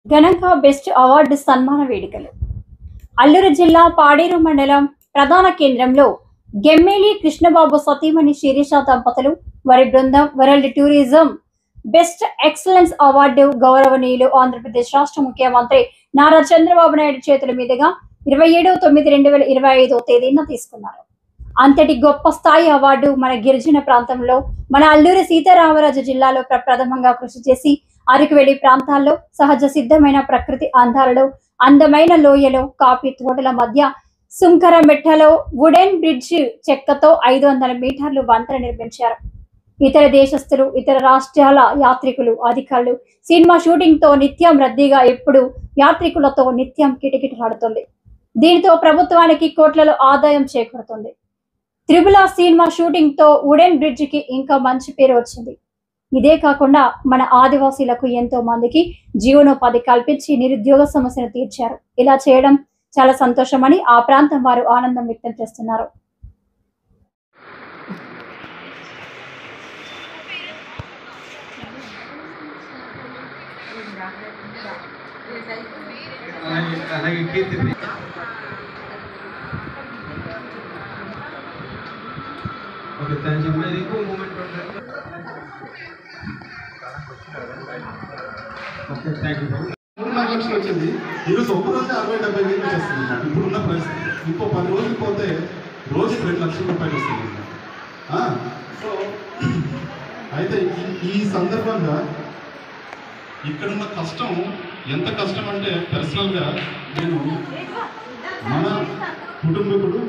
ఘనంగా best award సన్మాన వేడుకలు. అల్లూరు జిల్లా పాడేరు మండలం ప్రధాన కేంద్రంలో గెమ్మేలి కృష్ణబాబు సతీమణి శిరీష దంపతులు వారి బృందం world tourism best excellence award గౌరవనీయులు ఆంధ్రప్రదేశ్ రాష్ట్ర ముఖ్యమంత్రి నారా చంద్రబాబు నాయుడు చేతుల మీదుగా 27/9/2025 తేదీన తీసుకున్నారు. అంతటి గొప్ప స్థాయి అవార్డు మన గిరిజన ప్రాంతంలో మన అల్లూరి సీతారామరాజు జిల్లాలో ప్రప్రథమంగా కృషి చేసి అరకువెల్లి ప్రాంతాల్లో సహజ సిద్ధమైన ప్రకృతి అందాలలో అందమైన లోయలో కాఫీ తోటల మధ్య సుంకర మెట్టలో వుడెన్ బ్రిడ్జ్ చెక్కతో 500 మీటర్లు వంతెన నిర్మించారు. ఇతర దేశస్తులు, ఇతర రాష్ట్రాల యాత్రికులు, అధికారులు సినిమా షూటింగ్ తో నిత్యం రద్దీగా ఎప్పుడు యాత్రికులతో నిత్యం కిటకిటలాడుతుంది. దీనితో ప్రభుత్వానికి కోట్లలో ఆదాయం చేకూరుతుంది. త్రిబుల సినిమా షూటింగ్ తో వుడెన్ బ్రిడ్జ్ కి ఇంకా మంచి పేరు వచ్చింది. ఇదే కాకుండా మన ఆదివాసీలకు ఎంతో మందికి జీవనోపాధి కల్పించి నిరుద్యోగ సమస్యను తీర్చారు. ఇలా చేయడం చాలా సంతోషమని ఆ ప్రాంతం వారు ఆనందం వ్యక్తం చేస్తున్నారు. Okay, thank you. మరి ఇంకో మూమెంట్ ఉంటుంది. Okay, thank you. 3-4 లక్షలు వచ్చింది. ఈరోజు ఒక్కరోజు 60-70 వేలు వచ్చేస్తుంది. ఇప్పుడున్న పరిస్థితి ఇంకో 10 రోజులు పోతే రోజుకి 2 లక్షల రూపాయలు వస్తుంది. సో అయితే ఈ సందర్భంగా ఇక్కడున్న కష్టం ఎంత కష్టం అంటే పర్సనల్గా నేను మన కుటుంబకుడు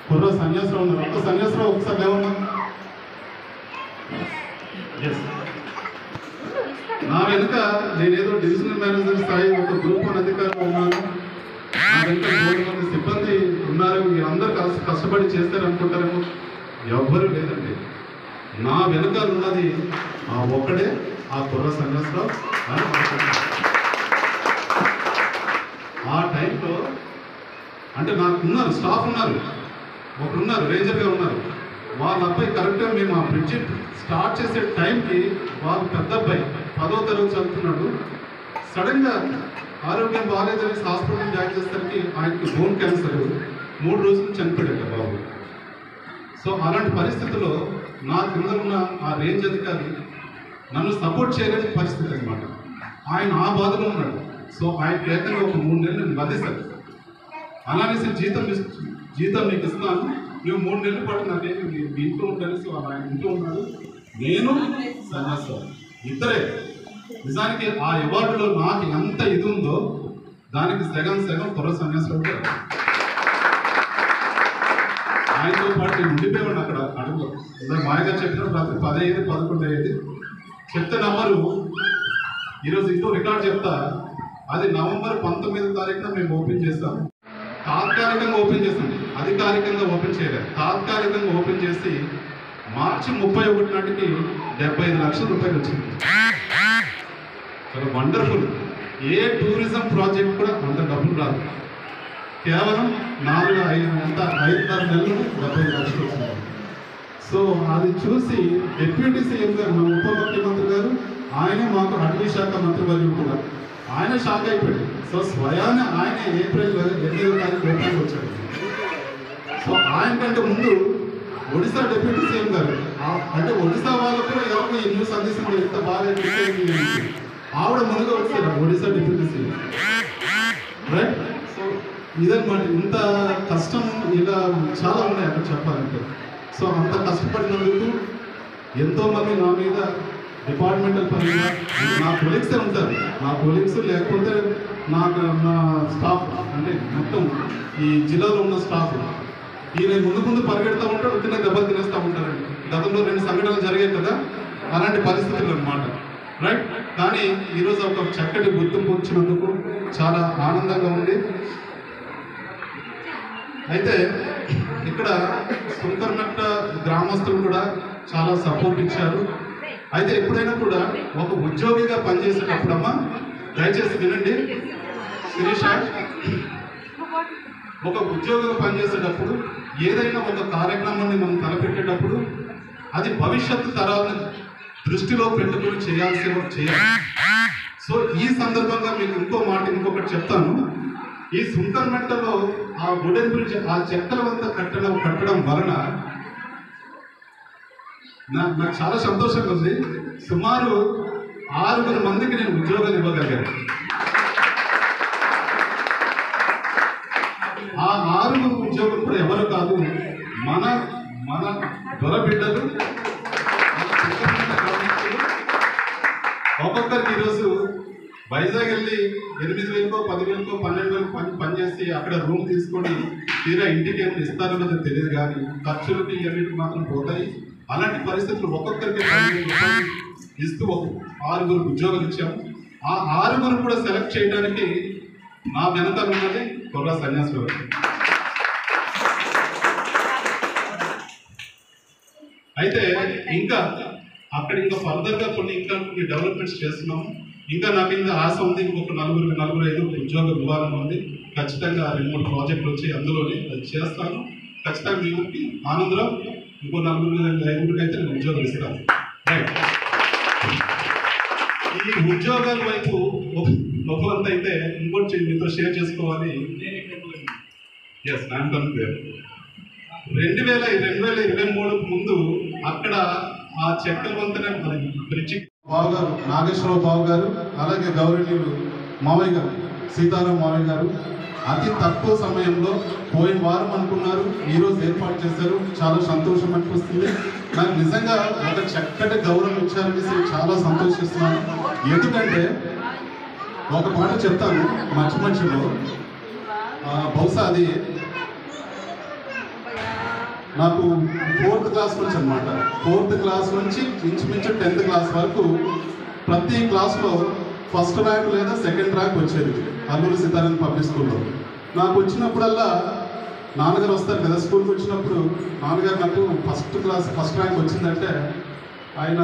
కుర్ర సన్యాసరావు ఉన్నారు. ఒక సన్యాసరావు ఒకసారి లేవన్నా. ఎస్, నా వెనుక నేనేదో డివిజనల్ మేనేజర్ స్థాయి ఒక గ్రూప్ వన్ అధికారులు ఉన్నాను. నా వెనుక 3 మంది సిబ్బంది ఉన్నారు. మీరందరూ కష్టపడి చేస్తారనుకుంటారేమో. ఎవ్వరూ లేదండి. నా వెనుక ఉన్నది ఆ ఒక్కడే, ఆ కుర్ర సన్యాసరావు. ఆ టైంలో అంటే నాకు ఉన్నారు, స్టాఫ్ ఉన్నారు, ఒకరున్నారు, రేంజర్గా ఉన్నారు. వాళ్ళ అబ్బాయి కరెక్ట్గా మేము ఆ బ్రిడ్జి స్టార్ట్ చేసే టైంకి వాళ్ళ పెద్ద అబ్బాయి 10వ తరగతి చదువుతున్నాడు. సడన్గా ఆరోగ్యం బాగాలేదని హాస్పిటల్ జాయిన్ చేసేసరికి ఆయనకి బోన్ క్యాన్సర్ 3 రోజులు చనిపోయాడు బాబు. సో అలాంటి పరిస్థితుల్లో నా కింద ఉన్న ఆ రేంజ్ అధికారి నన్ను సపోర్ట్ చేయలేని పరిస్థితి అనమాట. ఆయన ఆ బాధలో ఉన్నాడు. సో ఆయన ఏకంగా ఒక 3 నెలలు నేను వదిలేశాను. అలానేసి జీతం నీకు ఇస్తాను, నువ్వు 3 నెలల పాటు నాకేమి మీ ఇంట్లో ఉంటాను. సో ఆయన ఇంట్లో ఉన్నాడు, నేను సన్యాసరావు ఇద్దరే. నిజానికి ఆ అవార్డులో నాకు ఎంత ఇది ఉందో దానికి సగం కుర్ర సన్యాసరావు. ఆయనతో పాటు నేను ఉండిపోయాను అక్కడ అడుగులో. మాయగా చెప్పినప్పుడు రాత్రి 10 అయ్యేది, 11 అయ్యేది. చెప్తే నమ్మరు. ఈరోజు ఇంకో రికార్డ్ చెప్తా. అది నవంబర్ 19వ తారీఖున మేము ఓపెన్ చేస్తాము. తాత్కాలికంగా ఓపెన్ చేస్తాం, అధికారికంగా ఓపెన్ చేయలేదు. తాత్కాలికంగా ఓపెన్ చేసి మార్చి 31 నాటికి 75 లక్షల రూపాయలు వచ్చింది. చాలా వండర్ఫుల్. ఏ టూరిజం ప్రాజెక్ట్ కూడా అంత డబ్బులు రాదు. కేవలం 5-6 నెలలు 75 లక్షలు వచ్చింది. సో అది చూసి డిప్యూటీ సీఎం గారు, మన ఉప ముఖ్యమంత్రి గారు, ఆయనే మాకు అటవీ శాఖ మంత్రి వర్యులు కూడా, ఆయన షాక్ అయిపోయాడు. సో స్వయాన్ని ఆయన ఏప్రిల్ 8వ తారీఖు ఓపెన్కి వచ్చాడు. సో ఆయన కంటే ముందు ఒడిశా డిప్యూటీ సీఎం గారు, అంటే ఒడిశా వాళ్ళకు కూడా ఎవరికి ఈ న్యూస్ అందిస్తుంది ఎంత బాగా ఆవిడ ముందుగా వచ్చారు Odisha deputy CM, right. So ఇదన్నమాట. ఇంత కష్టం ఇలా చాలా ఉన్నాయి అక్కడ చెప్పాలంటే. సో అంత కష్టపడినందుకు ఎంతోమంది నా మీద డిపార్ట్మెంటల్ పరంగా నా కొలీగ్సే ఉంటారు. నా కొలీగ్స్ లేకపోతే నా స్టాఫ్ అంటే మొత్తం ఈ జిల్లాలో ఉన్న స్టాఫ్ ఈయన ముందు పరిగెడుతూ ఉంటాడు, తిన్న దెబ్బలు తినేస్తూ ఉంటారండి. గతంలో 2 సంఘటనలు జరిగాయి కదా, అలాంటి పరిస్థితులు అన్నమాట, రైట్. కానీ ఈరోజు ఒక చక్కటి గుర్తింపు వచ్చినందుకు చాలా ఆనందంగా ఉంది. అయితే ఇక్కడ సుంకరమెట్ట గ్రామస్తులు కూడా చాలా సపోర్ట్ ఇచ్చారు. అయితే ఎప్పుడైనా కూడా ఒక ఉద్యోగిగా పనిచేసేటప్పుడమ్మా దయచేసి వినండి శిరీష, ఒక ఉద్యోగిగా పనిచేసేటప్పుడు ఏదైనా ఒక కార్యక్రమాన్ని మనం తలపెట్టేటప్పుడు అది భవిష్యత్తు తరాలను దృష్టిలో పెట్టుకుని చేయాలి. సో ఈ సందర్భంగా మీకు ఇంకొకటి చెప్తాను. ఈ సుంకరమెట్టలో ఆ వుడెన్ బ్రిడ్జ్ ఆ చెక్కల వద్ద కట్టడం వలన నాకు చాలా సంతోషంగా ఉంది. సుమారు 6 మందికి నేను ఉద్యోగాలు ఇవ్వగలిగాను. ఆ 6 ఉద్యోగులు కూడా ఎవరు కాదు, మన దొర బిడ్డలు. ఒక్కొక్కరికి ఈరోజు వైజాగ్ వెళ్ళి 8,000కో 10,000కో 12,000 పనిచేసి అక్కడ రూమ్ తీసుకొని తీరా ఇంటికి ఏమైనా ఇస్తారో లేదో తెలియదు, కానీ ఖర్చులకి అన్నిటికి మాత్రం పోతాయి. అలాంటి పరిస్థితులు ఒక్కొక్కరికి 10,000 ఇస్తూ 6 ఉద్యోగాలు ఇచ్చాము. ఆ 6 కూడా సెలెక్ట్ చేయడానికి నా వెనకాల ఉన్నది కొర్రా సన్యాసులు. అయితే ఇంకా ఫర్దర్గా కొన్ని డెవలప్మెంట్స్ చేస్తున్నాము. ఇంకా నాకు ఇంకా ఆశ ఉంది, ఇంకొక 4-5 ఉద్యోగం ఇవ్వాలని ఉంది. ఖచ్చితంగా 2-3 ప్రాజెక్టులు వచ్చి అందులోనే అది చేస్తాను. ఖచ్చితంగా మీ ఊరికి ఆనందరావు ఇంకో 4-5 అయితే నేను ఉద్యోగాలు ఇస్తాను. రైట్. ఈ ఉద్యోగాల వైపు ఒకవంత అయితే ఇంకోటి మీతో షేర్ చేసుకోవాలి. Yes, I'm conclude. 2023 ముందు అక్కడ ఆ చెక్కల వంతెన బ్రిడ్జి బాబు గారు, నాగేశ్వరరావు బాబు గారు, అలాగే గౌరవనీయులు మావయ్య గారు, సీతారాం మావయ్య గారు అతి తక్కువ సమయంలో పోయిన వారం అనుకున్నారు, ఈరోజు ఏర్పాటు చేశారు. చాలా సంతోషం అనిపిస్తుంది. నాకు నిజంగా ఒక చక్కటి గౌరవం ఇచ్చారనేసి చాలా సంతోషిస్తున్నాను. ఎందుకంటే ఒక మాట చెప్తాను మధ్యలో, బహుశా అది నాకు 4th క్లాస్ నుంచి అనమాట. 4th క్లాస్ నుంచి ఇంచుమించు 10th క్లాస్ వరకు ప్రతి క్లాస్లో ఫస్ట్ ర్యాంక్ లేదా సెకండ్ ర్యాంక్ వచ్చేది అల్లూరి సీతారాం పబ్లిక్ స్కూల్లో. నాకు వచ్చినప్పుడల్లా నాన్నగారు వస్తారు కదా స్కూల్కి వచ్చినప్పుడు, నాన్నగారు నాకు ఫస్ట్ ర్యాంక్ వచ్చిందంటే ఆయన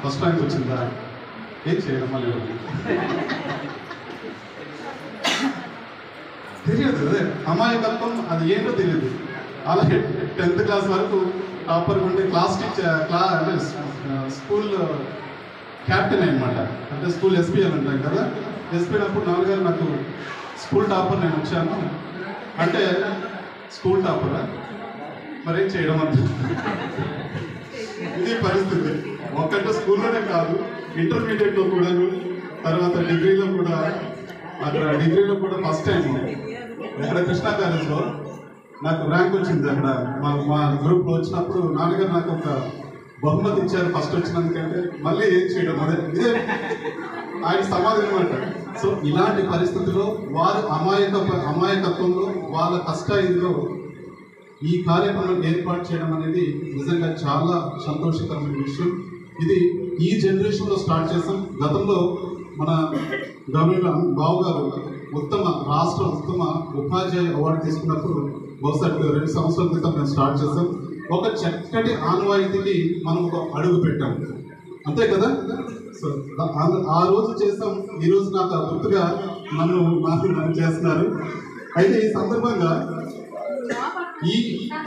ఫస్ట్ ర్యాంక్ వచ్చిందా ఏం చేయడం మళ్ళీ తెలియదు, అదే అమాయకత్వం, అది ఏంటో తెలియదు. అలాగే 10th క్లాస్ వరకు టాపర్ ఉంటే క్లాస్ టీచర్ అంటే స్కూల్ క్యాప్టెన్ అనమాట. అంటే స్కూల్ ఎస్పీఎల్ ఉంటాయి కదా, ఎస్పీనప్పుడు నాన్నగారు నాకు స్కూల్ టాపర్ నేను వచ్చాను అంటే స్కూల్ టాపరా మరేం చేయడం అంత ఇది పరిస్థితి. ఒక్కటే స్కూల్లోనే కాదు, ఇంటర్మీడియట్లో కూడాను, తర్వాత డిగ్రీలో కూడా. అక్కడ డిగ్రీలో కూడా ఫస్ట్ టైం ఇక్కడ కృష్ణా కాలేజ్లో నాకు ర్యాంక్ వచ్చింది. అక్కడ మా గ్రూప్లో వచ్చినప్పుడు నాన్నగారు నాకు ఒక బహుమతి ఇచ్చారు ఫస్ట్ వచ్చినందుకంటే. మళ్ళీ ఏం చేయడం అదే ఇదే ఆయన సమాధానం అంటారు. సో ఇలాంటి పరిస్థితుల్లో వారు అమాయకత్వంలో వాళ్ళ కష్టాయిలో ఈ కార్యక్రమం ఏర్పాటు చేయడం అనేది నిజంగా చాలా సంతోషకరమైన విషయం. ఇది ఈ జనరేషన్లో స్టార్ట్ చేసాం. గతంలో మన గవర్నమెంట్ బాబు గారు రాష్ట్ర ఉత్తమ ఉపాధ్యాయ అవార్డు తీసుకున్నప్పుడు బహుశా 2 సంవత్సరాల క్రితం మేము స్టార్ట్ చేసాం. ఒక చక్కటి ఆనవాయితీకి మనం ఒక అడుగు పెట్టాం, అంతే కదా. సో ఆ రోజు చేసాం, ఈరోజు నాకు గుర్తుగా నన్ను చేస్తున్నారు. అయితే ఈ సందర్భంగా ఈ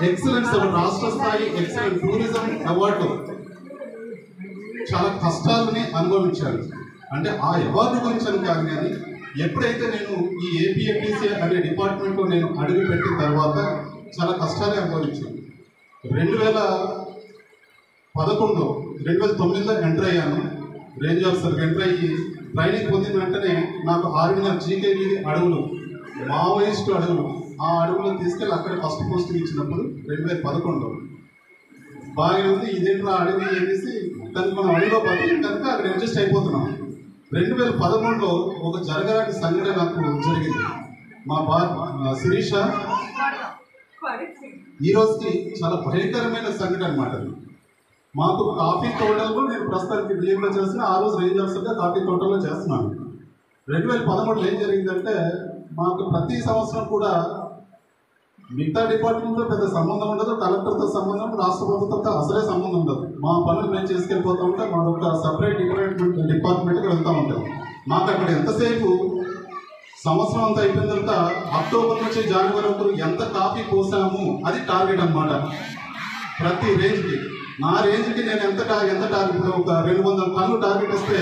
ఎక్సలెన్స్ రాష్ట్ర స్థాయి ఎక్సలెంట్ టూరిజం అవార్డు చాలా కష్టాలని అనుభవించాను. అంటే ఆ అవార్డు గురించి కాదు, కానీ ఎప్పుడైతే నేను ఈ ఏపీఎఫ్డిసి అనే డిపార్ట్మెంట్లో నేను అడుగు పెట్టిన తర్వాత చాలా కష్టాలే అనుభవించాను. 2009లో ఎంటర్ అయ్యాను. రేంజ్ ఆఫీసర్కి ఎంటర్ అయ్యి ట్రైనింగ్ పొందిన వెంటనే నాకు ఆర్మీఆర్ జీకేవి అడవులు, మావోయిస్టు అడవులు, ఆ అడవులు తీసుకెళ్ళి అక్కడ ఫస్ట్ పోస్టింగ్ ఇచ్చినప్పుడు 2011లో బాగా ఉంది. ఇదేంటి అడవి అనేసి దానికి మనం అడవిలో బతికి కనుక అక్కడ అడ్జస్ట్ అయిపోతున్నాం. 2013లో ఒక జరగరాని సంఘటన నాకు జరిగింది. మా శిరీష ఈ రోజుకి చాలా భయంకరమైన సంఘటన అనమాట. మాకు కాఫీ తోటల్లో నేను ప్రస్తుతానికి బియ్యంలో చేసిన, ఆ రోజు రేంజ్ ఆఫీసర్గా కాఫీ తోటల్లో చేస్తున్నాను. 2013లో ఏం జరిగిందంటే, మాకు ప్రతి సంవత్సరం కూడా మిగతా డిపార్ట్మెంట్తో పెద్ద సంబంధం ఉండదు, కలెక్టర్తో సంబంధం, రాష్ట్ర ప్రభుత్వంతో అసలే సంబంధం ఉండదు. మా పనులు మేము చేసుకెళ్ళిపోతూ ఉంటే మాకు ఒక సపరేట్ డిపార్ట్మెంట్కి వెళ్తూ ఉంటాం. మాకు అక్కడ ఎంతసేపు సంవత్సరం అంతా అయిపోయిన తర్వాత అక్టోబర్ నుంచి జనవరి వరకు ఎంత కాఫీ పోసాము అది టార్గెట్ అన్నమాట. ప్రతి రేంజ్కి నా రేంజ్కి నేను ఎంత టార్గెట్, ఇప్పుడు ఒక 200 టన్నులు టార్గెట్ వస్తే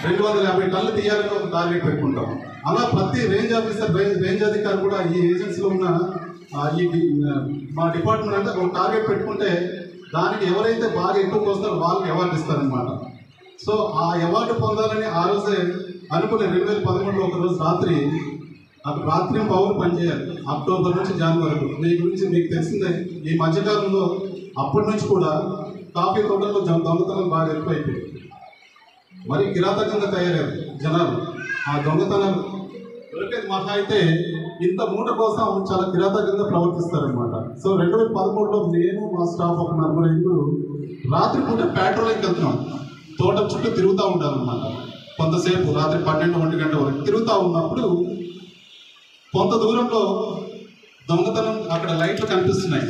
250 టన్నులు తీయాలని ఒక టార్గెట్ పెట్టుకుంటాం. అలా ప్రతి రేంజ్ ఆఫీసర్, రేంజ్ అధికారి కూడా ఈ ఏజెన్సీలో ఉన్న మా డిపార్ట్మెంట్ అంటే ఒక టార్గెట్ పెట్టుకుంటే దానికి ఎవరైతే బాగా ఎక్కువ వస్తారో వాళ్ళకి అవార్డు ఇస్తారనమాట. సో ఆ అవార్డు పొందాలని ఆ రోజే అనుకునే 2013లో ఒక రోజు రాత్రి పౌరు పనిచేయాలి. అక్టోబర్ నుంచి జనవరి వరకు. మీ గురించి మీకు తెలిసిందే, ఈ మధ్యకాలంలో అప్పటి నుంచి కూడా కాఫీ తోటల్లో దొంగతనం బాగా ఎక్కువైపోయింది. మరి కిరాతకంగా తయారయ్యారు జనాలు. ఆ దొంగతనాలు దొరికేది మహా అయితే ఇంత మూట కోసం చాలా కిరాతకంగా ప్రవర్తిస్తారనమాట. సో 2013లో నేను మా స్టాఫ్ ఒక 40 రాత్రి పూట పెట్రోలింగ్కి వెళ్తున్నాం. తోట చుట్టూ తిరుగుతూ ఉంటారు అనమాట. కొంతసేపు రాత్రి 12-1 గంట వరకు తిరుగుతూ ఉన్నప్పుడు కొంత దూరంలో దొంగతనం, అక్కడ లైట్లు కనిపిస్తున్నాయి.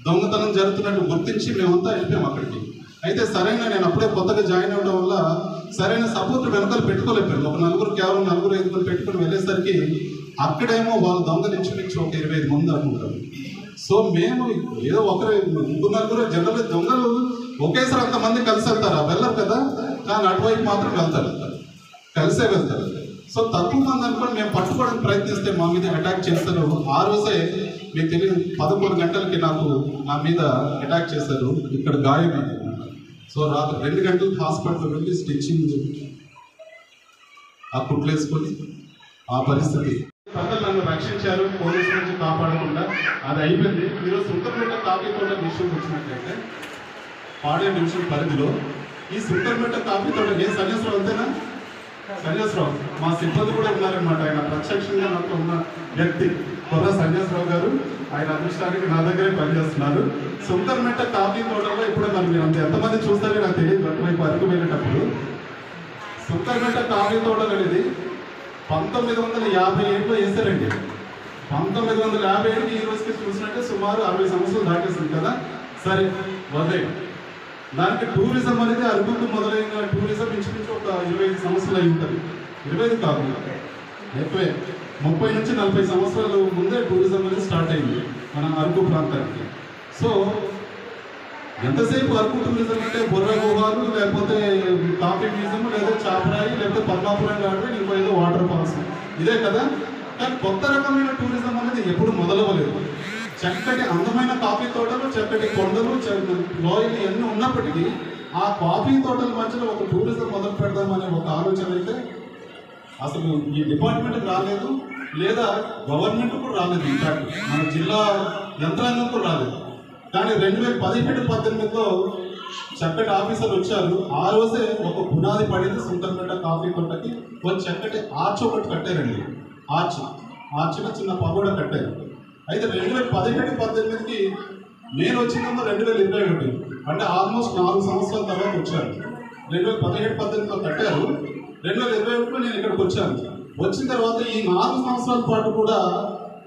దొంగతనం జరుగుతున్నట్టు గుర్తించి మేమంతా వెళ్ళిపోయాం అక్కడికి. అయితే నేను అప్పుడే కొత్తగా జాయిన్ అవ్వడం వల్ల సరైన సపోర్ట్ వెనకాల పెట్టుకోలేకపోయాను. ఒక కేవలం 4-5 పెట్టుకుని వెళ్ళేసరికి అక్కడేమో వాళ్ళు దొంగలు ఇంచుమించు ఒక 25 మంది అనుకుంటారు. సో మేము ఏదో ఒకరు 3-4 జనరల్ దొంగలు ఒకేసారి అంతమంది కలిసి వెళ్తారా? వెళ్ళరు కదా. కానీ అటువైపు మాత్రం వెళ్తారు, కలిసే వెళ్తారు. సో తక్కువ మంది అనుకోని మేము పట్టుకోవడానికి ప్రయత్నిస్తే మా మీద అటాక్ చేస్తారు. ఆ రోజే మీకు తెలియదు 11 గంటలకి నా మీద అటాక్ చేశారు. ఇక్కడ గాయమైంది. సో రాత్రి 2 గంటలకు హాస్పిటల్ వెళ్ళి స్టిచ్చింగ్ ఆ కుట్లేసుకొని ఆ పరిస్థితి ప్రజలు నన్ను రక్షించారు, పోలీసుల నుంచి కాపాడకుండా. అది అయిపోయింది. ఈరోజు సుంకరపేట కాఫీ తోట విషయం వచ్చినట్లయితే పాడేరు డివిజన్ పరిధిలో ఈ సుంకరపేట కాఫీ తోట సన్యాసరావు అంతేనా? సన్యాసరావు మా సిబ్బంది కూడా ఉన్నారనమాట. ఆయన ప్రత్యక్షంగా నాకు ఉన్న వ్యక్తి కొర్ర సన్యాసరావు గారు. ఆయన అదృష్టానికి నా దగ్గరే పనిచేస్తున్నారు. సుంకరపేట కాఫీ తోటలో ఇప్పుడు మీరు ఎంతమంది చూస్తారో నాకు తెలియదు. అటువైపు అరకు వెళ్ళేటప్పుడు సుంకరపేట కాఫీ తోటలు అనేది 1957లో వేసారండి. 1957కి ఈ రోజుకి చూసినట్టే సుమారు 60 సంవత్సరాలు దాటేస్తుంది కదా. సరే వదిలే. దానికి టూరిజం అనేది అరకుకు మొదలైన టూరిజం ఇంచుమించు ఒక 25 సంవత్సరాలు అయి ఉంటుంది. 25 కాదు, ఎక్కువే. 30 నుంచి 40 సంవత్సరాలు ముందే టూరిజం అనేది స్టార్ట్ అయింది మన అరకు ప్రాంతానికి. సో ఎంతసేపు అరకు టూరిజం అంటే బొర్ర గుహాలు, లేకపోతే కాఫీ మ్యూజియం, లేదా చాపరాయి, లేకపోతే పద్మాపురం గార్డెన్, ఇంకో ఏదో వాటర్ ఫాల్స్, ఇదే కదా. కానీ కొత్త రకమైన టూరిజం అనేది ఎప్పుడు మొదలవ్వలేదు. చక్కటి అందమైన కాఫీ తోటలు, చక్కటి కొండలు, లోయలు ఇవన్నీ ఉన్నప్పటికీ ఆ కాఫీ తోటల మధ్యలో ఒక టూరిజం మొదలు పెడదామనే ఒక ఆలోచన అయితే అసలు ఈ డిపార్ట్మెంట్కి రాలేదు, లేదా గవర్నమెంట్ కూడా రాలేదు. ఇన్ఫాక్ట్ మన జిల్లా యంత్రాంగం కూడా రాలేదు. కానీ 2017-18లో చక్కటి ఆఫీసర్లు వచ్చారు. ఆ రోజే ఒక పునాది పడింది సుంకరపేట కాఫీ తోటకి. ఒక చక్కటి ఆర్చ్ ఒకటి కట్టారండి. ఆర్చ్గా చిన్న పగోడ కట్టారు. అయితే 2017-18కి నేను వచ్చిందేమో 2021, అంటే ఆల్మోస్ట్ 4 సంవత్సరాల తర్వాత వచ్చాను. 2017-18లో కట్టారు. 2021లో నేను ఇక్కడికి వచ్చాను. వచ్చిన తర్వాత ఈ 4 సంవత్సరాల పాటు కూడా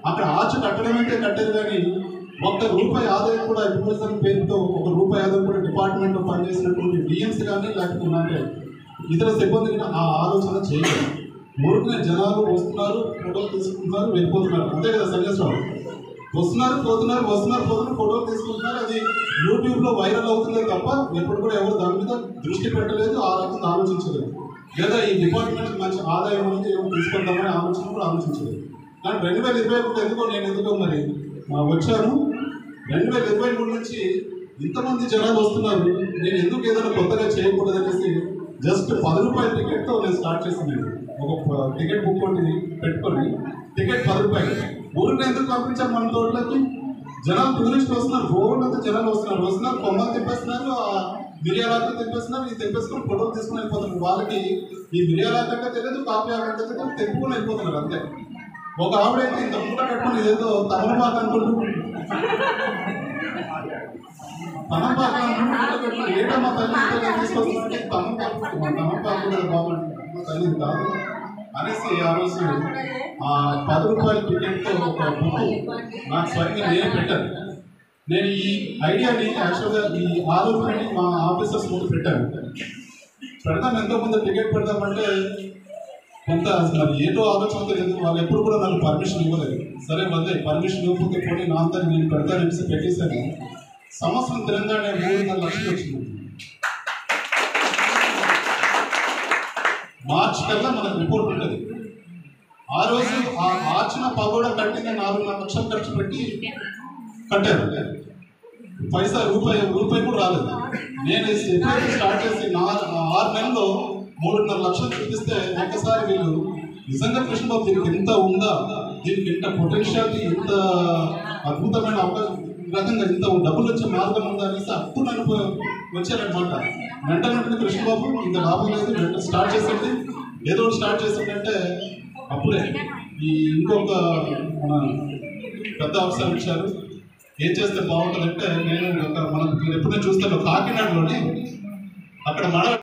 అక్కడ ఆర్చ్ కట్టడం అయితే కట్టారు, కానీ ₹1 ఆదాయం కూడా టూరిజం పేరుతో ₹1 ఆదాయం కూడా డిపార్ట్మెంట్లో పనిచేసినటువంటి డిఎంస్ కానీ లేకపోతే ఇతర సిబ్బంది ఆ ఆలోచన చేయలేదు. మురుగున జనాలు వస్తున్నారు, ఫోటోలు తీసుకుంటున్నారు, వెళ్ళిపోతున్నారు. అంతే కదా సన్యాసరావు? వస్తున్నారు పోతున్నారు ఫోటోలు తీసుకుంటున్నారు. అది యూట్యూబ్లో వైరల్ అవుతుంది తప్ప ఎప్పుడు కూడా ఎవరు దాని మీద దృష్టి పెట్టలేదు, ఆ రకంగా ఆలోచించలేదు. లేదా ఈ డిపార్ట్మెంట్కి మంచి ఆదాయం అనేది ఏమో తీసుకుంటామని ఆలోచన కూడా ఆలోచించలేదు. కానీ 2021 ఎందుకో మరి వచ్చాను. 2023 నుంచి ఇంతమంది జనాలు వస్తున్నారు, నేను ఎందుకు ఏదైనా కొత్తగా చేయకూడదు అనేసి జస్ట్ ₹10 టికెట్తో నేను స్టార్ట్ చేశాను. ఒక టికెట్ బుక్ పెట్టుకొని టికెట్ ₹10. ఊరిని ఎందుకు పంపించారు మన తోటలకి? జనాలు టూరిస్ట్ వస్తున్నారు, రోడ్లంతా జనాలు వస్తున్నారు, కొమ్మలు తిప్పేస్తున్నారు, మిరియాలాక తిప్పేస్తున్నారు, ఇది తెప్పేసుకొని ఫోటోలు తీసుకుని వెళ్ళిపోతున్నారు. వాళ్ళకి ఈ మిరియాలాక తెలియదు, కాఫీ ఆకంటే తెలియదు, తెప్పుకొని వెళ్ళిపోతున్నారు అంతే. ఒక ఆవిడైతే ఇంత మూట కట్టుకుని ఇదేదో తమలపాకు అనుకుంటూ ఏటమ్మా తల్లి తీసుకొస్తుంటే తమలపాకు బాగుంటుంది తల్లి కాదు అనేసి ఆ రోజు ₹10 టికెట్తో ఒక బుక్ నాకు స్వయంగా నేనే పెట్టాను. నేను ఈ ఐడియాని యాక్చువల్గా ఈ ఆలోచనని మా ఆఫీసర్స్ ముందు పెట్టాను. పెడదాం, ఎంతోమంది టికెట్ పెడదామంటే కొంత మరి ఏదో ఆలోచనతో లేదు. వాళ్ళు ఎప్పుడు కూడా నాకు పర్మిషన్ ఇవ్వలేదు. సరే వద్దే, పర్మిషన్ ఇవ్వకపోతే పోనీ నా అంతా నేను పెడతాననేసి పెట్టేశాను. సంవత్సరం తెలంగాణ 3.5 లక్షలు వచ్చింది. మార్చ్ కల్లా మనకు రిపోర్ట్ ఉంటుంది. ఆ రోజు ఆ ఆర్చిన పగోడా కట్టిన 4.5 లక్షలు ఖర్చు పెట్టి కట్టారు. పైసా రూపాయి కూడా రాలేదు. నేను స్టార్ట్ చేసి 6 నెలల్లో 3.5 లక్షలు చూపిస్తే ఒక్కసారి వీళ్ళు నిజంగా కృష్ణబాబు దీనికి ఎంత ఉందా, దీనికి ఎంత పొటెన్షియాలిటీ, ఎంత అద్భుతమైన రకంగా ఇంత డబ్బులు వచ్చే మార్గం ఉందా అనేసి అప్పుడు నన్ను వచ్చారనమాట. వెంటనే కృష్ణబాబు ఇంత లాభం లేదు, వెంటనే స్టార్ట్ చేసేది, ఏదో ఒకటి స్టార్ట్ చేసేటంటే అప్పుడే ఈ ఇంకొక మన పెద్ద అవసరం ఇచ్చారు. ఏం చేస్తే బాగుంటుందంటే, నేను మనకు ఎప్పుడైనా చూస్తాను కాకినాడలోని అక్కడ